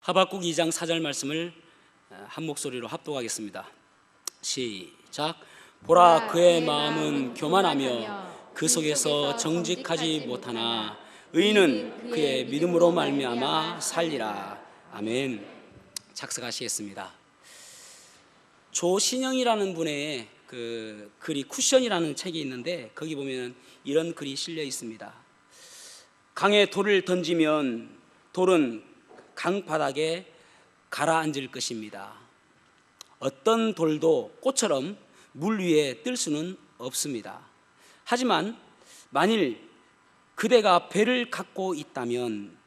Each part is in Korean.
하박국 2장 4절 말씀을 한 목소리로 합독하겠습니다. 시작. 보라, 그의 마음은 교만하며 그 속에서 정직하지 못하나 의인은 그의 믿음으로 말미암아 살리라. 아멘. 작성하시겠습니다. 조신영이라는 분의 그 글이 쿠션이라는 책이 있는데 거기 보면 이런 글이 실려 있습니다. 강에 돌을 던지면 돌은 강바닥에 가라앉을 것입니다. 어떤 돌도 꽃처럼 물 위에 뜰 수는 없습니다. 하지만 만일 그대가 배를 갖고 있다면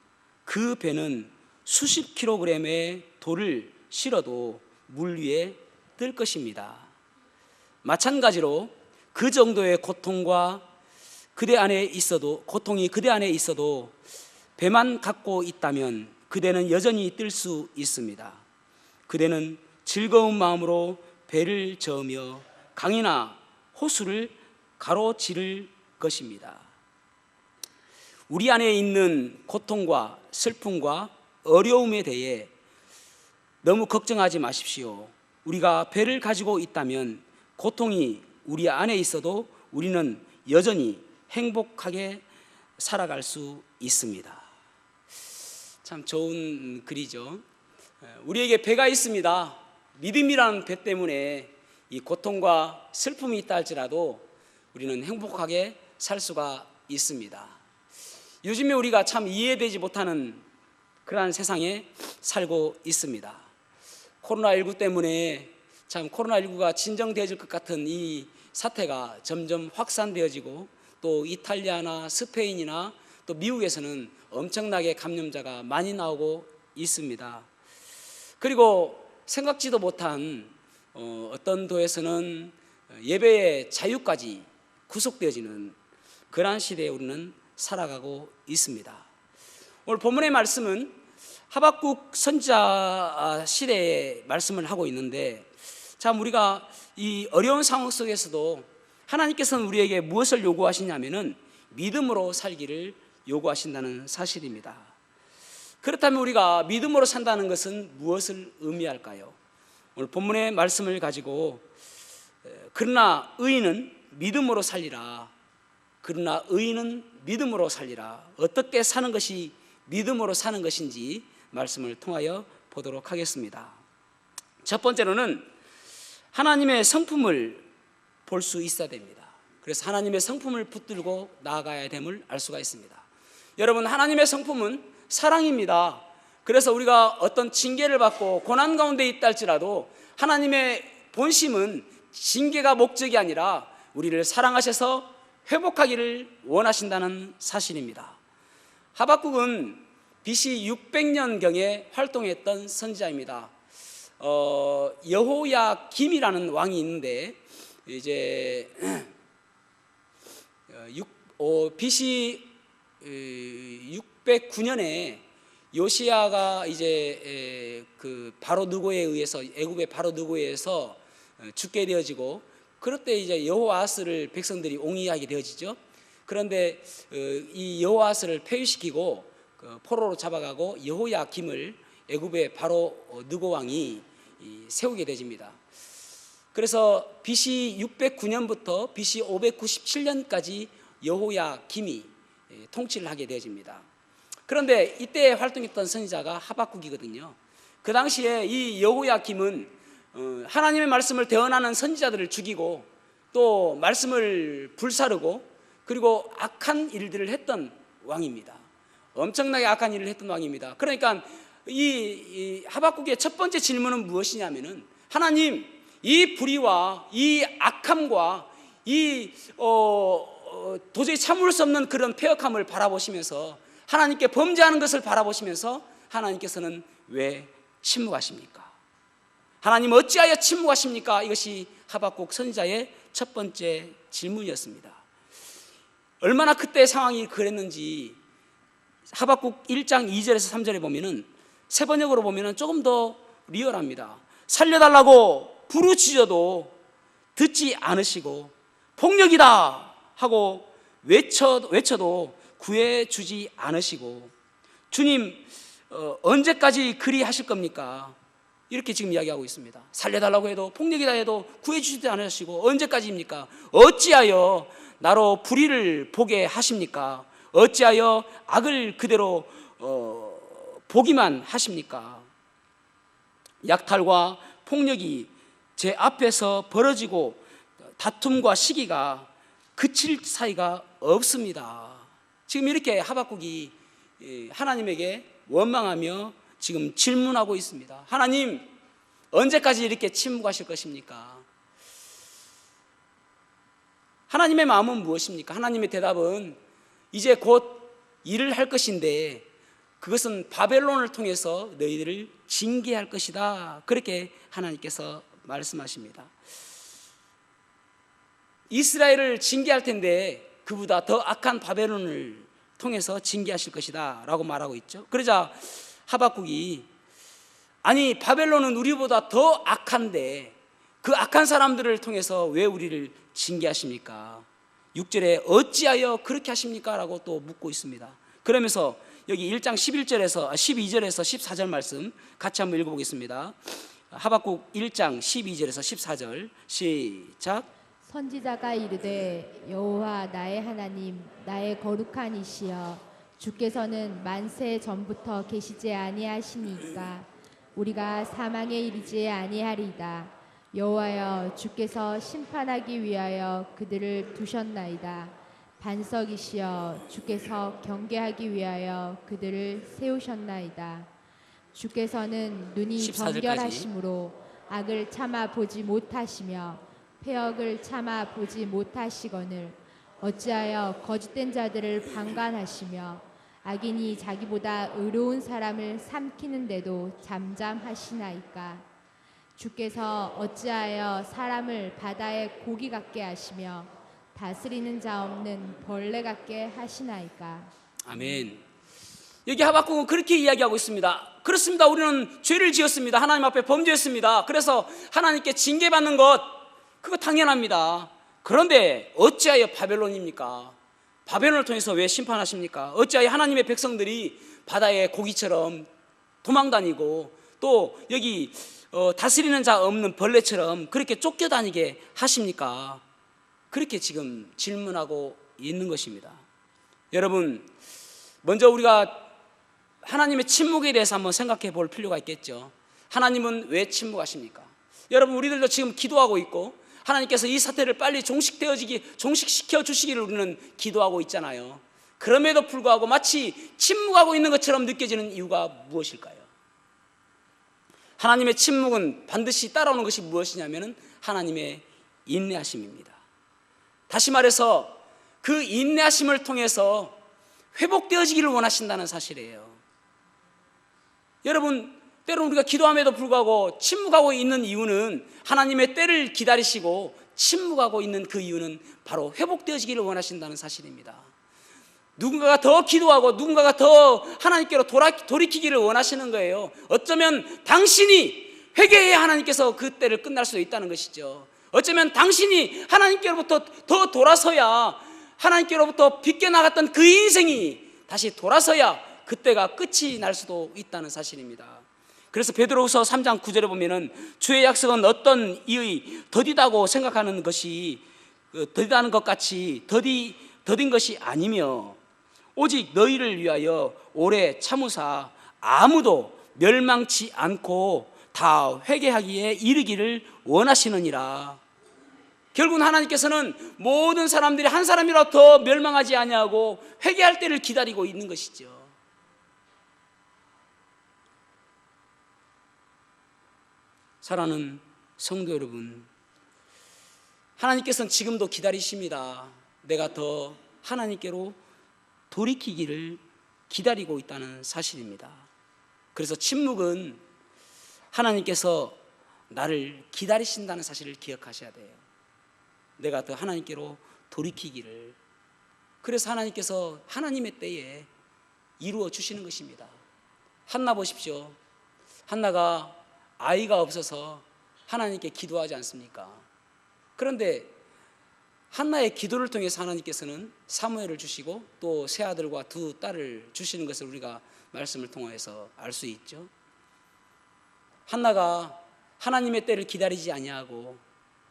그 배는 수십 킬로그램의 돌을 실어도 물 위에 뜰 것입니다. 마찬가지로 그 정도의 고통이 그대 안에 있어도 배만 갖고 있다면 그대는 여전히 뜰 수 있습니다. 그대는 즐거운 마음으로 배를 저으며 강이나 호수를 가로지를 것입니다. 우리 안에 있는 고통과 슬픔과 어려움에 대해 너무 걱정하지 마십시오. 우리가 배를 가지고 있다면 고통이 우리 안에 있어도 우리는 여전히 행복하게 살아갈 수 있습니다. 참 좋은 글이죠. 우리에게 배가 있습니다. 믿음이라는 배 때문에 이 고통과 슬픔이 있다 할지라도 우리는 행복하게 살 수가 있습니다. 요즘에 우리가 참 이해되지 못하는 그러한 세상에 살고 있습니다. 코로나19 때문에 참 코로나19가 진정되어질 것 같은 이 사태가 점점 확산되어지고 또 이탈리아나 스페인이나 또 미국에서는 엄청나게 감염자가 많이 나오고 있습니다. 그리고 생각지도 못한 어떤 도에서는 예배의 자유까지 구속되어지는 그러한 시대에 우리는 살아가고 있습니다. 오늘 본문의 말씀은 하박국 선지자 시대의 말씀을 하고 있는데 참 우리가 이 어려운 상황 속에서도 하나님께서는 우리에게 무엇을 요구하시냐면은 믿음으로 살기를 요구하신다는 사실입니다. 그렇다면 우리가 믿음으로 산다는 것은 무엇을 의미할까요? 오늘 본문의 말씀을 가지고 그러나 의인은 믿음으로 살리라. 그러나 의인은 믿음으로 살리라. 어떻게 사는 것이 믿음으로 사는 것인지 말씀을 통하여 보도록 하겠습니다. 첫 번째로는 하나님의 성품을 볼 수 있어야 됩니다. 그래서 하나님의 성품을 붙들고 나아가야 됨을 알 수가 있습니다. 여러분, 하나님의 성품은 사랑입니다. 그래서 우리가 어떤 징계를 받고 고난 가운데 있다 할지라도 하나님의 본심은 징계가 목적이 아니라 우리를 사랑하셔서 회복하기를 원하신다는 사실입니다. 하박국은 BC 600년경에 활동했던 선지자입니다. 여호야김이라는 왕이 있는데 이제 BC 609년에 요시야가 이제 그 바로 느고에 의해서 애굽의 바로 느고에 의해서 죽게 되어지고 그럴 때 이제 여호아스를 백성들이 옹이하게 되어지죠. 그런데 이 여호아스를 폐위시키고 포로로 잡아가고 여호야김을 애굽의 바로 느고 왕이 세우게 되집니다. 그래서 BC 609년부터 BC 597년까지 여호야김이 통치를 하게 되어집니다. 그런데 이때 활동했던 선지자가 하박국이거든요. 그 당시에 이 여호야김은 하나님의 말씀을 대언하는 선지자들을 죽이고 또 말씀을 불사르고 그리고 악한 일들을 했던 왕입니다. 엄청나게 악한 일을 했던 왕입니다. 그러니까 이 하박국의 첫 번째 질문은 무엇이냐면은 하나님, 이 불의와 이 악함과 이 도저히 참을 수 없는 그런 패역함을 바라보시면서 하나님께 범죄하는 것을 바라보시면서 하나님께서는 왜 침묵하십니까? 하나님 어찌하여 침묵하십니까? 이것이 하박국 선지자의 첫 번째 질문이었습니다. 얼마나 그때 상황이 그랬는지 하박국 1장 2절에서 3절에 보면은 세 번역으로 보면은 조금 더 리얼합니다. 살려달라고 부르짖어도 듣지 않으시고 폭력이다 하고 외쳐도 구해주지 않으시고 주님 언제까지 그리 하실 겁니까? 이렇게 지금 이야기하고 있습니다. 살려달라고 해도 폭력이다 해도 구해주시지 않으시고 언제까지입니까? 어찌하여 나로 불의를 보게 하십니까? 어찌하여 악을 그대로 보기만 하십니까? 약탈과 폭력이 제 앞에서 벌어지고 다툼과 시기가 그칠 사이가 없습니다. 지금 이렇게 하박국이 하나님에게 원망하며 지금 질문하고 있습니다. 하나님, 언제까지 이렇게 침묵하실 것입니까? 하나님의 마음은 무엇입니까? 하나님의 대답은 이제 곧 일을 할 것인데 그것은 바벨론을 통해서 너희들을 징계할 것이다. 그렇게 하나님께서 말씀하십니다. 이스라엘을 징계할 텐데 그보다 더 악한 바벨론을 통해서 징계하실 것이다 라고 말하고 있죠. 그러자 하박국이 아니 바벨론은 우리보다 더 악한데 그 악한 사람들을 통해서 왜 우리를 징계하십니까? 6절에 어찌하여 그렇게 하십니까? 라고 또 묻고 있습니다. 그러면서 여기 1장 12절에서 14절 말씀 같이 한번 읽어보겠습니다. 하박국 1장 12절에서 14절 시작. 선지자가 이르되 여호와 나의 하나님 나의 거룩한 이시여 주께서는 만세 전부터 계시지 아니하시니까 우리가 사망에 이르지 아니하리이다. 여호와여 주께서 심판하기 위하여 그들을 두셨나이다. 반석이시여 주께서 경계하기 위하여 그들을 세우셨나이다. 주께서는 눈이 14절까지. 정결하심으로 악을 참아 보지 못하시며 패역을 참아 보지 못하시거늘 어찌하여 거짓된 자들을 방관하시며 악인이 자기보다 의로운 사람을 삼키는데도 잠잠하시나이까. 주께서 어찌하여 사람을 바다의 고기 같게 하시며 다스리는 자 없는 벌레 같게 하시나이까. 아멘. 여기 하박국은 그렇게 이야기하고 있습니다. 그렇습니다. 우리는 죄를 지었습니다. 하나님 앞에 범죄했습니다. 그래서 하나님께 징계받는 것 그거 당연합니다. 그런데 어찌하여 바벨론입니까? 바벨론을 통해서 왜 심판하십니까? 어찌하여 하나님의 백성들이 바다의 고기처럼 도망다니고 또 여기 다스리는 자 없는 벌레처럼 그렇게 쫓겨다니게 하십니까? 그렇게 지금 질문하고 있는 것입니다. 여러분, 먼저 우리가 하나님의 침묵에 대해서 한번 생각해 볼 필요가 있겠죠. 하나님은 왜 침묵하십니까? 여러분, 우리들도 지금 기도하고 있고 하나님께서 이 사태를 빨리 종식시켜 주시기를 우리는 기도하고 있잖아요. 그럼에도 불구하고 마치 침묵하고 있는 것처럼 느껴지는 이유가 무엇일까요? 하나님의 침묵은 반드시 따라오는 것이 무엇이냐면 하나님의 인내하심입니다. 다시 말해서 그 인내하심을 통해서 회복되어지기를 원하신다는 사실이에요. 여러분, 때로 우리가 기도함에도 불구하고 침묵하고 있는 이유는 하나님의 때를 기다리시고 침묵하고 있는 그 이유는 바로 회복되어지기를 원하신다는 사실입니다. 누군가가 더 기도하고 누군가가 더 하나님께로 돌이키기를 원하시는 거예요. 어쩌면 당신이 회개해야 하나님께서 그 때를 끝날 수도 있다는 것이죠. 어쩌면 당신이 하나님께로부터 더 돌아서야 하나님께로부터 빗겨나갔던 그 인생이 다시 돌아서야 그때가 끝이 날 수도 있다는 사실입니다. 그래서 베드로후서 3장 9절에 보면은 주의 약속은 어떤 이의 더디다고 생각하는 것이 더디다는 것 같이 더딘 것이 아니며 오직 너희를 위하여 오래 참으사 아무도 멸망치 않고 다 회개하기에 이르기를 원하시느니라. 결국은 하나님께서는 모든 사람들이 한 사람이라도 더 멸망하지 아니하고 회개할 때를 기다리고 있는 것이죠. 사랑하는 성도 여러분, 하나님께서는 지금도 기다리십니다. 내가 더 하나님께로 돌이키기를 기다리고 있다는 사실입니다. 그래서 침묵은 하나님께서 나를 기다리신다는 사실을 기억하셔야 돼요. 내가 더 하나님께로 돌이키기를. 그래서 하나님께서 하나님의 때에 이루어 주시는 것입니다. 한나 보십시오. 한나가 아이가 없어서 하나님께 기도하지 않습니까? 그런데 한나의 기도를 통해서 하나님께서는 사무엘을 주시고 또 세 아들과 두 딸을 주시는 것을 우리가 말씀을 통해서 알 수 있죠. 한나가 하나님의 때를 기다리지 아니하고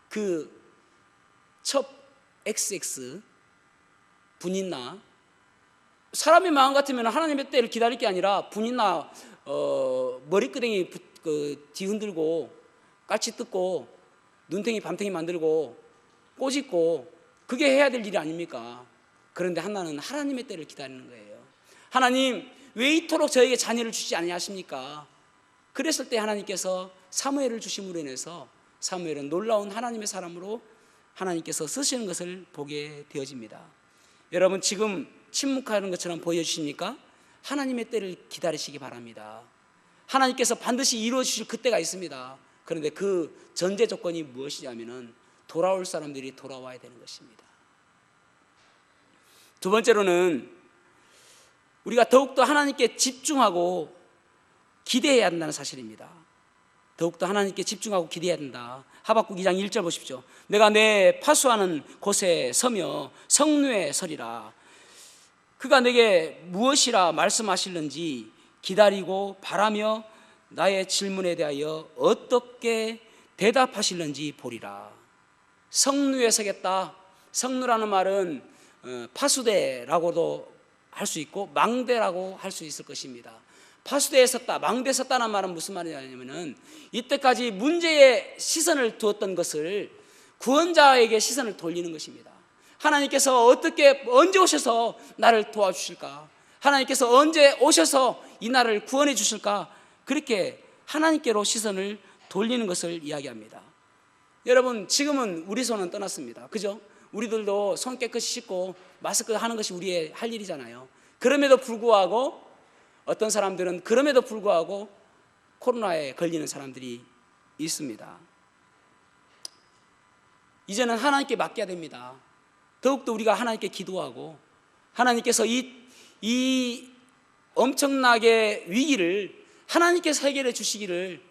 그 첫 XX 분인나, 사람의 마음 같으면 하나님의 때를 기다릴 게 아니라 분인나 머리끄댕이 뒤흔들고 깔치 뜯고 눈탱이 밤탱이 만들고 꼬집고 그게 해야 될 일이 아닙니까? 그런데 한나는 하나님의 때를 기다리는 거예요. 하나님, 왜 이토록 저에게 자녀를 주지 아니하십니까? 그랬을 때 하나님께서 사무엘을 주심으로 인해서 사무엘은 놀라운 하나님의 사람으로 하나님께서 쓰시는 것을 보게 되어집니다. 여러분, 지금 침묵하는 것처럼 보여주십니까? 하나님의 때를 기다리시기 바랍니다. 하나님께서 반드시 이루어 주실 그때가 있습니다. 그런데 그 전제 조건이 무엇이냐면은 돌아올 사람들이 돌아와야 되는 것입니다. 두 번째로는 우리가 더욱더 하나님께 집중하고 기대해야 한다는 사실입니다. 더욱더 하나님께 집중하고 기대해야 된다. 하박국 2장 1절 보십시오. 내가 내 파수하는 곳에 서며 성루에 서리라. 그가 내게 무엇이라 말씀하실는지 기다리고 바라며 나의 질문에 대하여 어떻게 대답하실는지 보리라. 성루에 서겠다. 성루라는 말은 파수대라고도 할 수 있고 망대라고 할 수 있을 것입니다. 파수대에 섰다, 망대에 섰다는 말은 무슨 말이냐면은 이때까지 문제에 시선을 두었던 것을 구원자에게 시선을 돌리는 것입니다. 하나님께서 언제 오셔서 나를 도와주실까? 하나님께서 언제 오셔서 이 나라를 구원해 주실까? 그렇게 하나님께로 시선을 돌리는 것을 이야기합니다. 여러분, 지금은 우리 손은 떠났습니다. 그죠? 우리들도 손 깨끗이 씻고 마스크 하는 것이 우리의 할 일이잖아요. 그럼에도 불구하고 어떤 사람들은 그럼에도 불구하고 코로나에 걸리는 사람들이 있습니다. 이제는 하나님께 맡겨야 됩니다. 더욱더 우리가 하나님께 기도하고 하나님께서 이 엄청나게 위기를 하나님께서 해결해 주시기를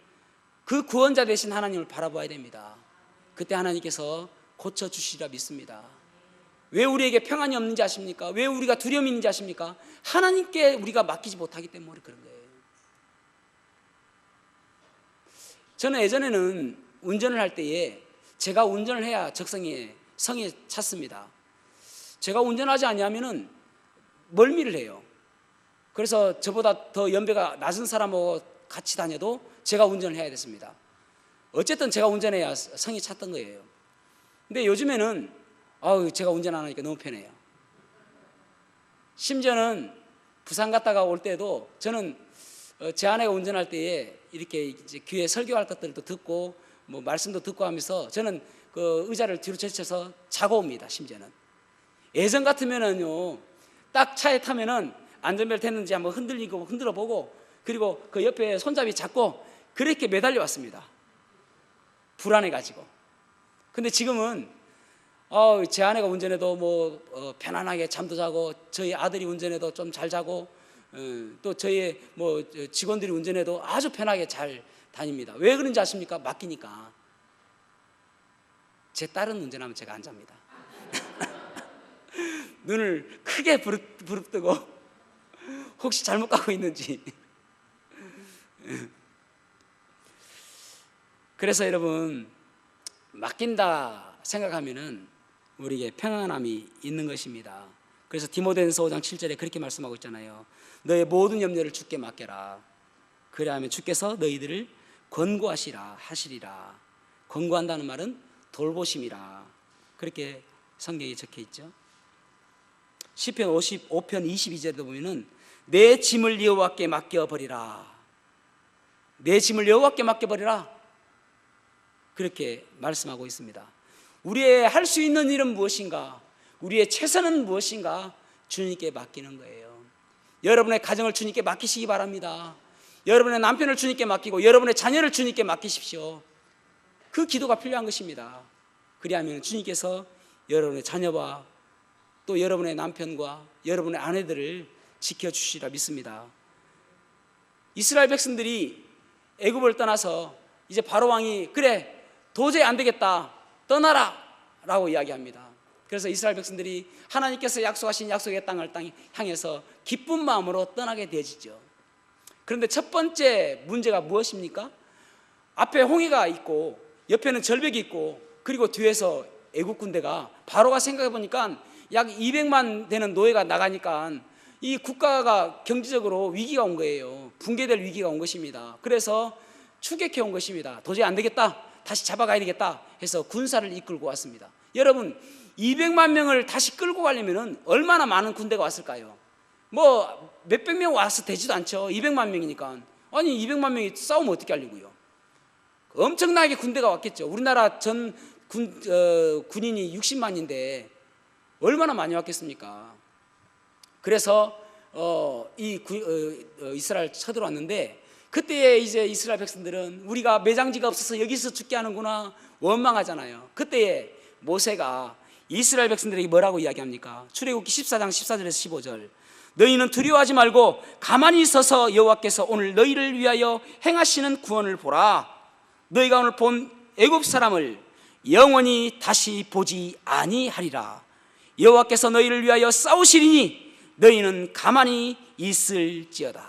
그 구원자 되신 하나님을 바라봐야 됩니다. 그때 하나님께서 고쳐주시리라 믿습니다. 왜 우리에게 평안이 없는지 아십니까? 왜 우리가 두려움이 있는지 아십니까? 하나님께 우리가 맡기지 못하기 때문에 그런 거예요. 저는 예전에는 운전을 할 때에 제가 운전을 해야 성에 찼습니다. 제가 운전하지 않으면은 멀미를 해요. 그래서 저보다 더 연배가 낮은 사람하고 같이 다녀도 제가 운전을 해야 됐습니다. 어쨌든 제가 운전해야 성이 찼던 거예요. 근데 요즘에는 제가 운전 안 하니까 너무 편해요. 심지어는 부산 갔다가 올 때도 저는 제 아내가 운전할 때에 이렇게 이제 귀에 설교할 것들도 듣고 뭐 말씀도 듣고 하면서 저는 그 의자를 뒤로 제쳐서 자고 옵니다. 심지어는 예전 같으면은요, 딱 차에 타면은 안전벨트 했는지 한번 흔들어 보고 그리고 그 옆에 손잡이 잡고 그렇게 매달려 왔습니다. 불안해 가지고. 근데 지금은 제 아내가 운전해도 편안하게 잠도 자고 저희 아들이 운전해도 좀 잘 자고 또 저희 직원들이 운전해도 아주 편하게 잘 다닙니다. 왜 그런지 아십니까? 맡기니까. 제 딸은 운전하면 제가 안 잡니다. 눈을 크게 부릅뜨고 혹시 잘못 가고 있는지. 그래서 여러분, 맡긴다 생각하면은 우리에게 평안함이 있는 것입니다. 그래서 디모데전서 5장 7절에 그렇게 말씀하고 있잖아요. 너의 모든 염려를 주께 맡겨라. 그래야면 주께서 너희들을 하시리라. 권고한다는 말은 돌보심이라. 그렇게 성경에 적혀 있죠. 시편 55편 22절에도 보면은 내 짐을 여호와께 맡겨버리라. 내 짐을 여호와께 맡겨버리라. 그렇게 말씀하고 있습니다. 우리의 할 수 있는 일은 무엇인가? 우리의 최선은 무엇인가? 주님께 맡기는 거예요. 여러분의 가정을 주님께 맡기시기 바랍니다. 여러분의 남편을 주님께 맡기고 여러분의 자녀를 주님께 맡기십시오. 그 기도가 필요한 것입니다. 그리하면 주님께서 여러분의 자녀와 또 여러분의 남편과 여러분의 아내들을 지켜주시리라 믿습니다. 이스라엘 백성들이 애굽을 떠나서 이제 바로 왕이 그래 도저히 안 되겠다 떠나라 라고 이야기합니다. 그래서 이스라엘 백성들이 하나님께서 약속하신 약속의 땅을 향해서 기쁜 마음으로 떠나게 되어지죠. 그런데 첫 번째 문제가 무엇입니까? 앞에 홍해가 있고 옆에는 절벽이 있고 그리고 뒤에서 애국 군대가, 바로가 생각해 보니까 약 200만 되는 노예가 나가니까 이 국가가 경제적으로 위기가 온 거예요. 붕괴될 위기가 온 것입니다. 그래서 추격해 온 것입니다. 도저히 안 되겠다, 다시 잡아가야 되겠다 해서 군사를 이끌고 왔습니다. 여러분, 200만 명을 다시 끌고 가려면 얼마나 많은 군대가 왔을까요? 뭐 몇백 명 와서 되지도 않죠. 200만 명이니까. 아니 200만 명이 싸우면 어떻게 하려고요? 엄청나게 군대가 왔겠죠. 우리나라 전 군인이 60만인데 얼마나 많이 왔겠습니까? 그래서 이스라엘 쳐들어왔는데, 그때 이제 이스라엘 백성들은 우리가 매장지가 없어서 여기서 죽게 하는구나 원망하잖아요. 그때 모세가 이스라엘 백성들에게 뭐라고 이야기합니까? 출애굽기 14장 14절에서 15절. 너희는 두려워하지 말고 가만히 있어서 여호와께서 오늘 너희를 위하여 행하시는 구원을 보라. 너희가 오늘 본 애굽 사람을 영원히 다시 보지 아니하리라. 여호와께서 너희를 위하여 싸우시리니 너희는 가만히 있을지어다.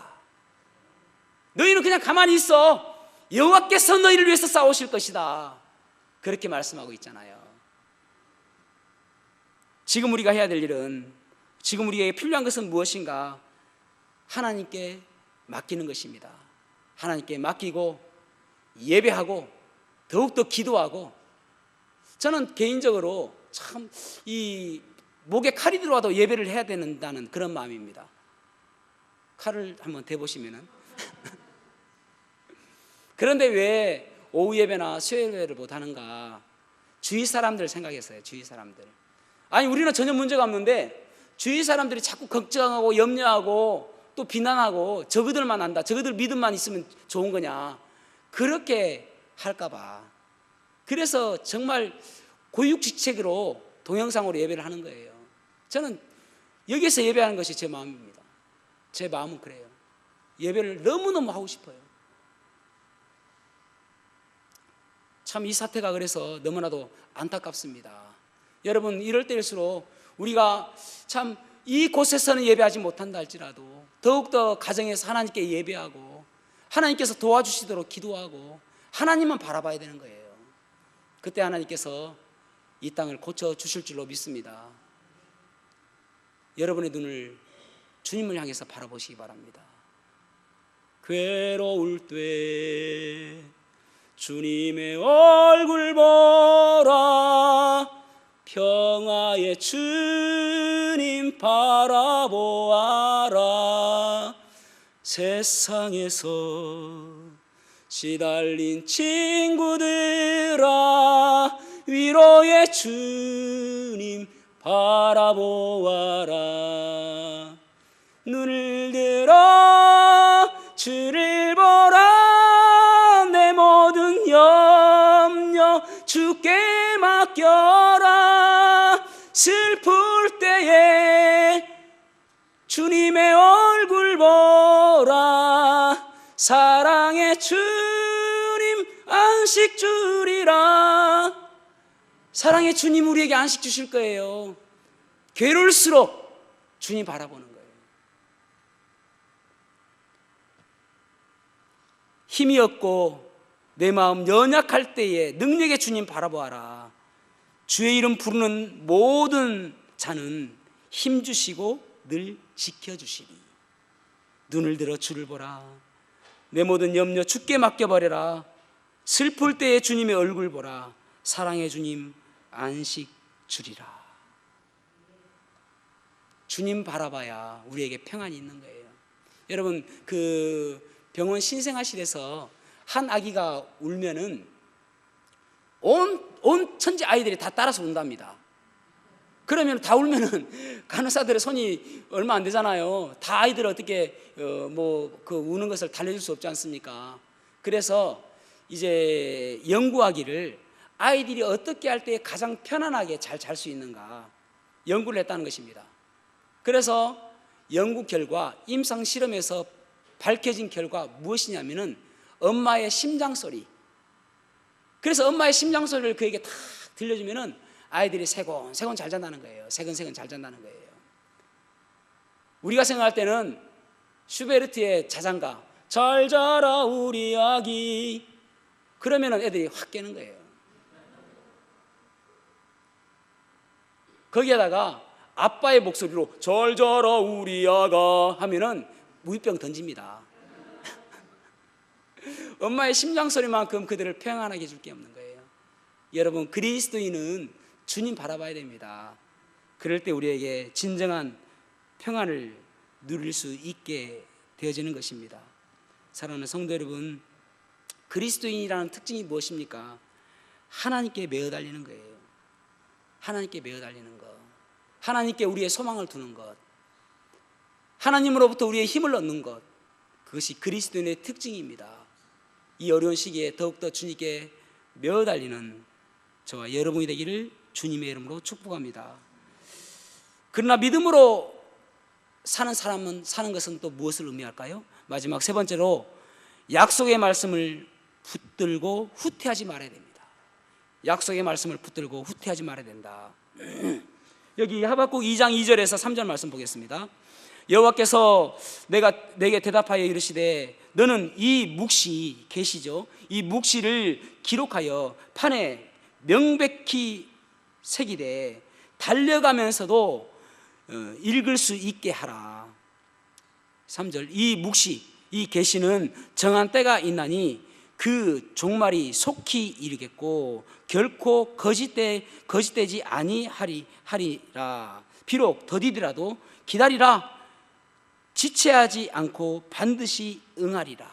너희는 그냥 가만히 있어. 여호와께서 너희를 위해서 싸우실 것이다. 그렇게 말씀하고 있잖아요. 지금 우리가 해야 될 일은, 지금 우리에게 필요한 것은 무엇인가? 하나님께 맡기는 것입니다. 하나님께 맡기고 예배하고 더욱더 기도하고, 저는 개인적으로 참 이 목에 칼이 들어와도 예배를 해야 된다는 그런 마음입니다. 칼을 한번 대보시면은 그런데 왜 오후 예배나 수요일 예배를 못하는가? 주위 사람들 생각했어요. 주위 사람들. 아니 우리는 전혀 문제가 없는데 주위 사람들이 자꾸 걱정하고 염려하고 또 비난하고, 저그들만 한다, 저그들 믿음만 있으면 좋은 거냐, 그렇게 할까 봐. 그래서 정말 고육지책으로 동영상으로 예배를 하는 거예요. 저는 여기서 예배하는 것이 제 마음입니다. 제 마음은 그래요. 예배를 너무너무 하고 싶어요. 참 이 사태가 그래서 너무나도 안타깝습니다. 여러분, 이럴 때일수록 우리가 참 이곳에서는 예배하지 못한다 할지라도 더욱더 가정에서 하나님께 예배하고 하나님께서 도와주시도록 기도하고 하나님만 바라봐야 되는 거예요. 그때 하나님께서 이 땅을 고쳐주실 줄로 믿습니다. 여러분의 눈을 주님을 향해서 바라보시기 바랍니다. 괴로울 때 주님의 얼굴 보라. 평화의 주님 바라보아라. 세상에서 시달린 친구들아, 위로의 주님 바라보아라. 눈을 들어 주를 보라. 내 모든 염려 주께 맡겨라. 슬플 때에 주님의 얼굴 보라. 사랑의 주님 안식 주리라. 사랑의 주님 우리에게 안식 주실 거예요. 괴로울수록 주님 바라보는 거예요. 힘이 없고 내 마음 연약할 때에 능력의 주님 바라보아라. 주의 이름 부르는 모든 자는 힘 주시고 늘 지켜주시리. 눈을 들어 주를 보라. 내 모든 염려 주께 맡겨버려라. 슬플 때에 주님의 얼굴 보라. 사랑의 주님 안식 주리라. 주님 바라봐야 우리에게 평안이 있는 거예요. 여러분, 그 병원 신생아실에서 한 아기가 울면은 온 천지 아이들이 다 따라서 운답니다. 그러면 다 울면은 간호사들의 손이 얼마 안 되잖아요. 다 아이들을 어떻게 그 우는 것을 달래줄 수 없지 않습니까? 그래서 이제 연구하기를 아이들이 어떻게 할 때 가장 편안하게 잘 잘 수 있는가 연구를 했다는 것입니다. 그래서 연구 결과, 임상 실험에서 밝혀진 결과 무엇이냐면은 엄마의 심장 소리. 그래서 엄마의 심장 소리를 그에게 탁 들려주면은 아이들이 세곤세곤 잘 잔다는 거예요. 세근세근 잘 잔다는 거예요. 우리가 생각할 때는 슈베르트의 자장가, 잘 자라 우리 아기. 그러면은 애들이 확 깨는 거예요. 거기에다가 아빠의 목소리로 잘 자라 우리 아가 하면은 무위병 던집니다. 엄마의 심장 소리만큼 그들을 평안하게 해줄 게 없는 거예요. 여러분, 그리스도인은 주님 바라봐야 됩니다. 그럴 때 우리에게 진정한 평안을 누릴 수 있게 되어지는 것입니다. 사랑하는 성도 여러분, 그리스도인이라는 특징이 무엇입니까? 하나님께 매어 달리는 거예요. 하나님께 매어 달리는 것, 하나님께 우리의 소망을 두는 것, 하나님으로부터 우리의 힘을 얻는 것, 그것이 그리스도인의 특징입니다. 이 어려운 시기에 더욱더 주님께 매어 달리는 저와 여러분이 되기를 주님의 이름으로 축복합니다. 그러나 믿음으로 사는 것은 또 무엇을 의미할까요? 마지막 세 번째로 약속의 말씀을 붙들고 후퇴하지 말아야 됩니다. 약속의 말씀을 붙들고 후퇴하지 말아야 된다. 여기 하박국 2장 2절에서 3절 말씀 보겠습니다. 여호와께서 내게 대답하여 이르시되 너는 이 묵시 계시죠? 이 묵시를 기록하여 판에 명백히 새기되 달려가면서도 읽을 수 있게 하라. 3절, 이 묵시, 이 계시는 정한 때가 있나니 그 종말이 속히 이르겠고 결코 거짓되지 아니하리라. 비록 더디더라도 기다리라. 지체하지 않고 반드시 응하리라.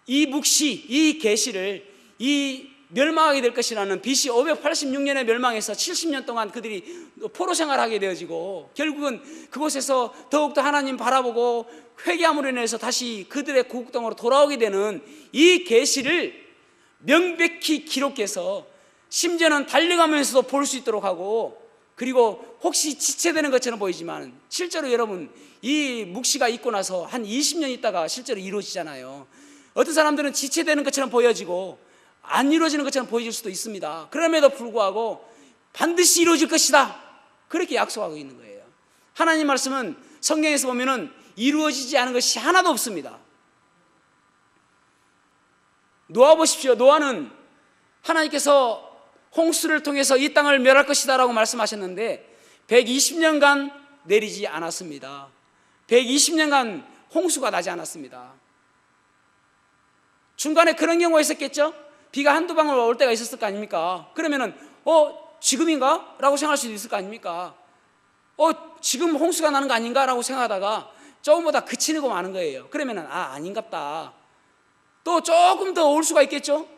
이 묵시, 이 계시를, 이 멸망하게 될 것이라는 BC 586년에 멸망해서 70년 동안 그들이 포로 생활하게 되어지고 결국은 그곳에서 더욱더 하나님 바라보고 회개함으로 인해서 다시 그들의 고국 땅으로 돌아오게 되는 이 계시를 명백히 기록해서 심지어는 달려가면서도 볼 수 있도록 하고, 그리고 혹시 지체되는 것처럼 보이지만 실제로 여러분 이 묵시가 있고 나서 한 20년 있다가 실제로 이루어지잖아요. 어떤 사람들은 지체되는 것처럼 보여지고 안 이루어지는 것처럼 보여질 수도 있습니다. 그럼에도 불구하고 반드시 이루어질 것이다, 그렇게 약속하고 있는 거예요. 하나님 말씀은 성경에서 보면은 이루어지지 않은 것이 하나도 없습니다. 노아 보십시오. 노아는 하나님께서 홍수를 통해서 이 땅을 멸할 것이다 라고 말씀하셨는데 120년간 내리지 않았습니다. 120년간 홍수가 나지 않았습니다. 중간에 그런 경우가 있었겠죠? 비가 한두 방울 올 때가 있었을 거 아닙니까? 그러면은 지금인가? 라고 생각할 수도 있을 거 아닙니까? 지금 홍수가 나는 거 아닌가? 라고 생각하다가 조금보다 그치고 마는 거예요. 그러면은 아닌갑다. 또 조금 더 올 수가 있겠죠?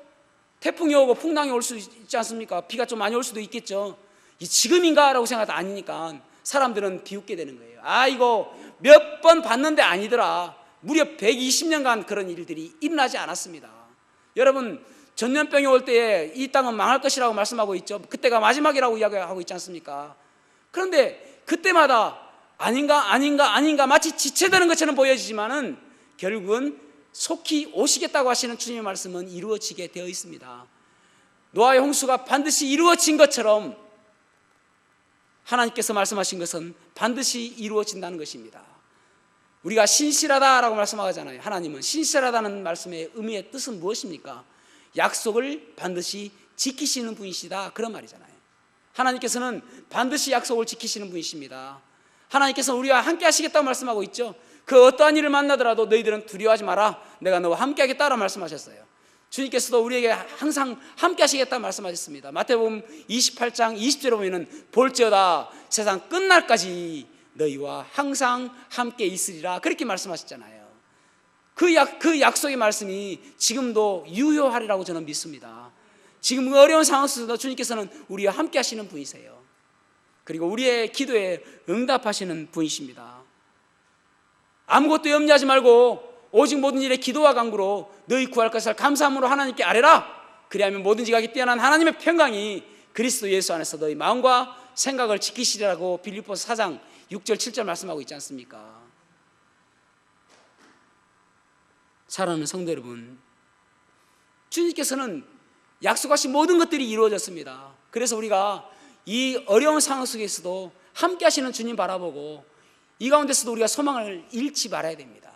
태풍이 오고 풍랑이 올 수 있지 않습니까? 비가 좀 많이 올 수도 있겠죠. 이 지금인가? 라고 생각하다 아니니까 사람들은 비웃게 되는 거예요. 이거 몇 번 봤는데 아니더라. 무려 120년간 그런 일들이 일어나지 않았습니다. 여러분, 전염병이 올 때에 이 땅은 망할 것이라고 말씀하고 있죠. 그때가 마지막이라고 이야기하고 있지 않습니까? 그런데 그때마다 아닌가 마치 지체되는 것처럼 보여지지만은 결국은 속히 오시겠다고 하시는 주님의 말씀은 이루어지게 되어 있습니다. 노아의 홍수가 반드시 이루어진 것처럼 하나님께서 말씀하신 것은 반드시 이루어진다는 것입니다. 우리가 신실하다라고 말씀하잖아요. 하나님은 신실하다는 말씀의 의미의 뜻은 무엇입니까? 약속을 반드시 지키시는 분이시다, 그런 말이잖아요. 하나님께서는 반드시 약속을 지키시는 분이십니다. 하나님께서는 우리와 함께 하시겠다고 말씀하고 있죠. 그 어떠한 일을 만나더라도 너희들은 두려워하지 마라, 내가 너와 함께 하겠다라고 말씀하셨어요. 주님께서도 우리에게 항상 함께 하시겠다고 말씀하셨습니다. 마태복음 28장 20절에 보면 볼지어다 세상 끝날까지 너희와 항상 함께 있으리라, 그렇게 말씀하셨잖아요. 그 약속의 말씀이 지금도 유효하리라고 저는 믿습니다. 지금 어려운 상황 속에서 주님께서는 우리와 함께 하시는 분이세요. 그리고 우리의 기도에 응답하시는 분이십니다. 아무것도 염려하지 말고 오직 모든 일에 기도와 간구로 너희 구할 것을 감사함으로 하나님께 아뢰라. 그리하면 모든 지각이 뛰어난 하나님의 평강이 그리스도 예수 안에서 너희 마음과 생각을 지키시리라고 빌립보서 4장 6절 7절 말씀하고 있지 않습니까? 사랑하는 성도 여러분, 주님께서는 약속하신 모든 것들이 이루어졌습니다. 그래서 우리가 이 어려운 상황 속에서도 함께 하시는 주님 바라보고 이 가운데서도 우리가 소망을 잃지 말아야 됩니다.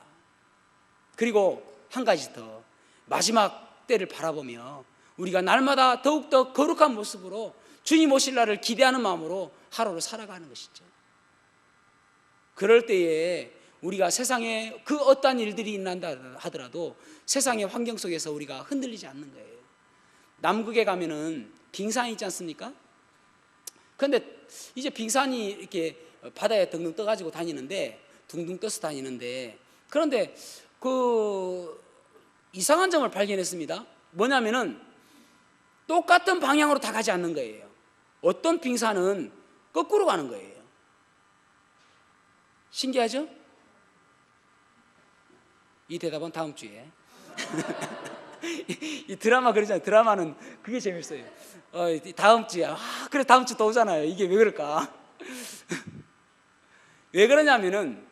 그리고 한 가지 더, 마지막 때를 바라보며 우리가 날마다 더욱더 거룩한 모습으로 주님 오실 날을 기대하는 마음으로 하루를 살아가는 것이죠. 그럴 때에 우리가 세상에 그 어떠한 일들이 일어난다 하더라도 세상의 환경 속에서 우리가 흔들리지 않는 거예요. 남극에 가면은 빙산이 있지 않습니까? 그런데 이제 빙산이 이렇게 바다에 둥둥 떠가지고 다니는데, 둥둥 떠서 다니는데, 그런데 그 이상한 점을 발견했습니다. 뭐냐면은 똑같은 방향으로 다 가지 않는 거예요. 어떤 빙산은 거꾸로 가는 거예요. 신기하죠? 이 대답은 다음 주에. 이 드라마 그러잖아요. 드라마는 그게 재밌어요. 다음 주에. 그래 다음 주 또 오잖아요. 이게 왜 그럴까? 왜 그러냐면은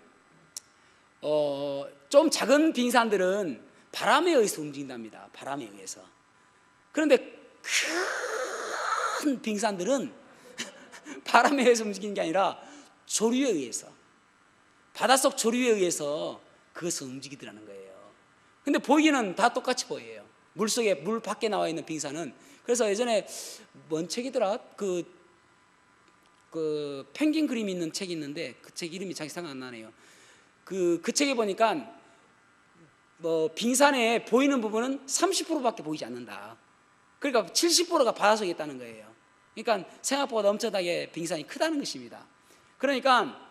좀 작은 빙산들은 바람에 의해서 움직인답니다. 바람에 의해서. 그런데 큰 빙산들은 바람에 의해서 움직이는 게 아니라 조류에 의해서, 바닷속 조류에 의해서 그것을 움직이더라는 거예요. 근데 보이기는 다 똑같이 보여요. 물속에, 물 밖에 나와 있는 빙산은. 그래서 예전에 뭔 책이더라? 그 펭귄 그림이 있는 책이 있는데 그 책 이름이 잘 생각 안 나네요. 그 책에 보니까 뭐 빙산에 보이는 부분은 30%밖에 보이지 않는다. 그러니까 70%가 바닷속에 있다는 거예요. 그러니까 생각보다 엄청나게 빙산이 크다는 것입니다. 그러니까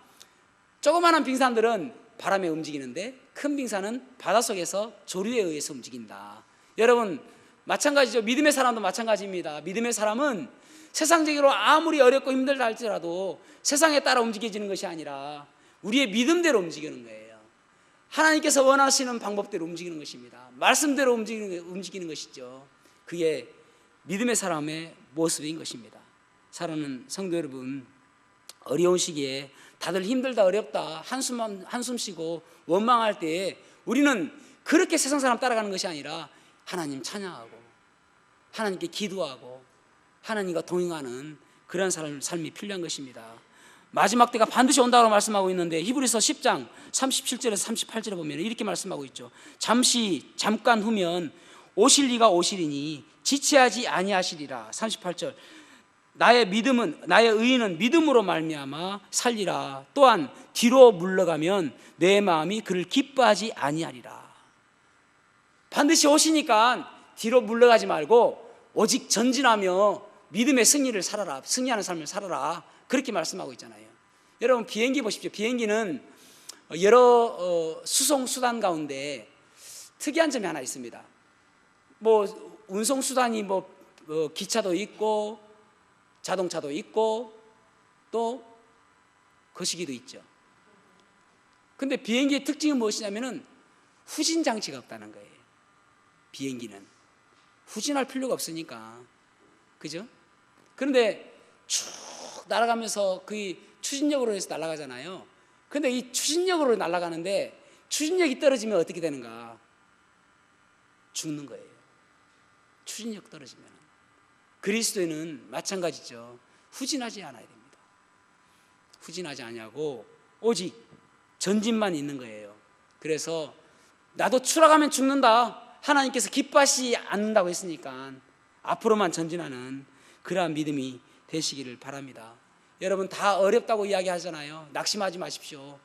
조그마한 빙산들은 바람에 움직이는데 큰 빙산은 바닷속에서 조류에 의해서 움직인다. 여러분 마찬가지죠. 믿음의 사람도 마찬가지입니다. 믿음의 사람은 세상적으로 아무리 어렵고 힘들다 할지라도 세상에 따라 움직여지는 것이 아니라 우리의 믿음대로 움직이는 거예요. 하나님께서 원하시는 방법대로 움직이는 것입니다. 말씀대로 움직이는 것이죠. 그게 믿음의 사람의 모습인 것입니다. 사랑하는 성도 여러분, 어려운 시기에 다들 힘들다 어렵다 한숨 쉬고 원망할 때에 우리는 그렇게 세상 사람 따라가는 것이 아니라 하나님 찬양하고 하나님께 기도하고 하나님과 동행하는 그런 삶이 필요한 것입니다. 마지막 때가 반드시 온다고 말씀하고 있는데 히브리서 10장 37절에서 38절에 보면 이렇게 말씀하고 있죠. 잠깐 후면 오실 이가 오시리니 지체하지 아니하시리라. 38절 나의 의인은 믿음으로 말미암아 살리라. 또한 뒤로 물러가면 내 마음이 그를 기뻐하지 아니하리라. 반드시 오시니까 뒤로 물러가지 말고 오직 전진하며 믿음의 승리를 살아라. 승리하는 삶을 살아라. 그렇게 말씀하고 있잖아요. 여러분 비행기 보십시오. 비행기는 여러 수송 수단 가운데 특이한 점이 하나 있습니다. 뭐 운송 수단이 기차도 있고 자동차도 있고 또 거시기도 있죠. 근데 비행기의 특징이 무엇이냐면은 후진 장치가 없다는 거예요. 비행기는 후진할 필요가 없으니까, 그죠? 그런데 쭉 날아가면서 그 추진력으로 해서 날아가잖아요. 근데 이 추진력으로 날아가는데 추진력이 떨어지면 어떻게 되는가? 죽는 거예요. 추진력 떨어지면. 그리스도인은 마찬가지죠. 후진하지 않아야 됩니다. 후진하지 않냐고 오직 전진만 있는 거예요. 그래서 나도 추락하면 죽는다. 하나님께서 기뻐하시지 않는다고 했으니까 앞으로만 전진하는 그러한 믿음이 되시기를 바랍니다. 여러분 다 어렵다고 이야기하잖아요. 낙심하지 마십시오.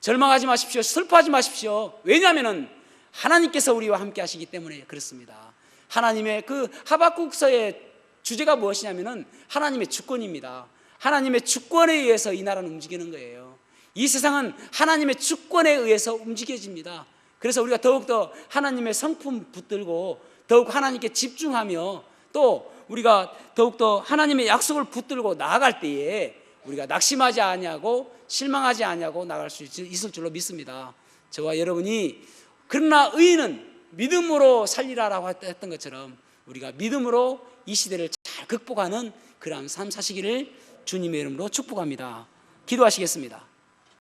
절망하지 마십시오. 슬퍼하지 마십시오. 왜냐하면 하나님께서 우리와 함께 하시기 때문에 그렇습니다. 하나님의 그 하박국서의 주제가 무엇이냐면은 하나님의 주권입니다. 하나님의 주권에 의해서 이 나라는 움직이는 거예요. 이 세상은 하나님의 주권에 의해서 움직여집니다. 그래서 우리가 더욱더 하나님의 성품 붙들고 더욱 하나님께 집중하며 또 우리가 더욱더 하나님의 약속을 붙들고 나아갈 때에 우리가 낙심하지 아니하고 실망하지 아니하고 나갈 수 있을 줄로 믿습니다. 저와 여러분이 그러나 의인은 믿음으로 살리라라고 했던 것처럼 우리가 믿음으로 이 시대를 잘 극복하는 그러한 삶 사시기를 주님의 이름으로 축복합니다. 기도하시겠습니다.